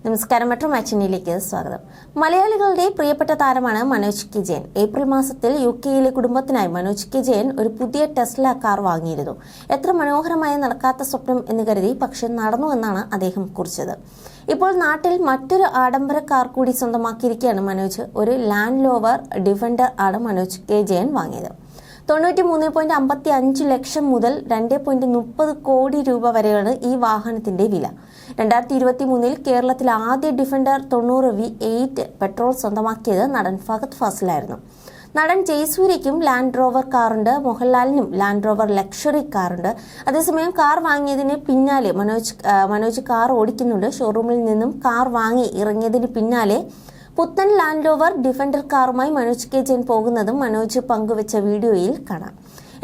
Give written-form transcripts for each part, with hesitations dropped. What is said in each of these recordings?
നമസ്കാരം, മെട്രോ മാച്ചിനിലേക്ക് സ്വാഗതം. മലയാളികളുടെ പ്രിയപ്പെട്ട താരമാണ് മനോജ് കെ ജയൻ. ഏപ്രിൽ മാസത്തിൽ യുകെയിലെ കുടുംബത്തിനായി മനോജ് കെ ജയൻ ഒരു പുതിയ ടെസ്ല കാർ വാങ്ങിയിരുന്നു. എത്ര മനോഹരമായ നടക്കാത്ത സ്വപ്നം എന്ന് കരുതി, പക്ഷെ നടന്നു എന്നാണ് അദ്ദേഹം കുറിച്ചത്. ഇപ്പോൾ നാട്ടിൽ മറ്റൊരു ആഡംബര കാർ കൂടി സ്വന്തമാക്കിയിരിക്കുകയാണ് മനോജ്. ഒരു ലാൻഡ് റോവർ ഡിഫൻഡർ ആണ് മനോജ് കെ ജയൻ വാങ്ങിയത്. 93.55 ലക്ഷം മുതൽ 2.30 കോടി രൂപ വരെയാണ് ഈ വാഹനത്തിന്റെ വില. 2023 കേരളത്തിൽ ആദ്യ ഡിഫൻഡർ 90V8 പെട്രോൾ സ്വന്തമാക്കിയത് നടൻ ഫഹദ് ഫാസിലായിരുന്നു. നടൻ ജയസൂര്യയ്ക്കും ലാൻഡ് റോവർ കാറുണ്ട്, മോഹൻലാലിനും ലാൻഡ് റോവർ ലക്ഷറി കാറുണ്ട്. അതേസമയം കാർ വാങ്ങിയതിന് പിന്നാലെ മനോജ് കാർ ഓടിക്കുന്നുണ്ട്. ഷോറൂമിൽ നിന്നും കാർ വാങ്ങി ഇറങ്ങിയതിന് പിന്നാലെ പുത്തൻ ലാൻഡ് റോവർ ഡിഫൻഡർ കാറുമായി മനോജ് കെ ജയൻ പോകുന്നതും മനോജ് പങ്കുവച്ച വീഡിയോയിൽ കാണാം.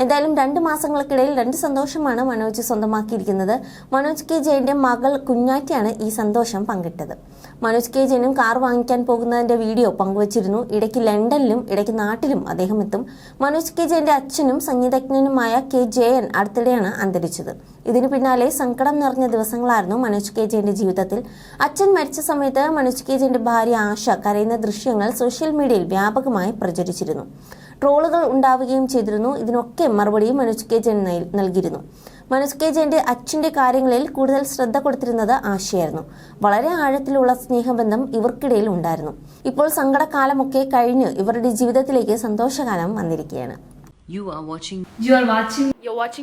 എന്തായാലും 2 മാസങ്ങൾക്കിടയിൽ 2 സന്തോഷമാണ് മനോജ് സ്വന്തമാക്കിയിരിക്കുന്നത്. മനോജ് കെ ജയന്റെ മകൾ കുഞ്ഞാറ്റിയാണ് ഈ സന്തോഷം പങ്കിട്ടത്. മനോജ് കെ ജയനും കാർ വാങ്ങിക്കാൻ പോകുന്നതിന്റെ വീഡിയോ പങ്കുവച്ചിരുന്നു. ഇടയ്ക്ക് ലണ്ടനിലും ഇടയ്ക്ക് നാട്ടിലും അദ്ദേഹം എത്തും. മനോജ് കെ ജയന്റെ അച്ഛനും സംഗീതജ്ഞനുമായ കെ ജയൻ അടുത്തിടെയാണ് അന്തരിച്ചത്. ഇതിനു പിന്നാലെ സങ്കടം നിറഞ്ഞ ദിവസങ്ങളായിരുന്നു മനോജ് കെ ജയന്റെ ജീവിതത്തിൽ. അച്ഛൻ മരിച്ച സമയത്ത് മനോജ് കെ ജയന്റെ ഭാര്യ ആശ കരയുന്ന ദൃശ്യങ്ങൾ സോഷ്യൽ മീഡിയയിൽ വ്യാപകമായി പ്രചരിച്ചിരുന്നു. ട്രോളുകൾ ഉണ്ടാവുകയും ചെയ്തിരുന്നു. ഇതിനൊക്കെ മറുപടിയും മനോജ് കെ ജയൻ നൽകിയിരുന്നു. മനോജ് കെ ജയന്റെ അച്ഛന്റെ കാര്യങ്ങളിൽ കൂടുതൽ ശ്രദ്ധ കൊടുത്തിരുന്നത് ആശയായിരുന്നു. വളരെ ആഴത്തിലുള്ള സ്നേഹബന്ധം ഇവർക്കിടയിൽ ഉണ്ടായിരുന്നു. ഇപ്പോൾ സങ്കടകാലമൊക്കെ കഴിഞ്ഞ് ഇവരുടെ ജീവിതത്തിലേക്ക് സന്തോഷകാലം വന്നിരിക്കുകയാണ്. You're watching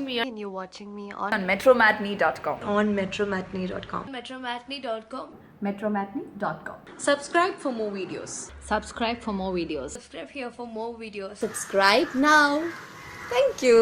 me and you're watching me on metromatney.com. on metromatney.com. Metromatney.com. metromatney.com. Subscribe for more videos. Subscribe for more videos. Subscribe here for more videos. Subscribe now. Thank you.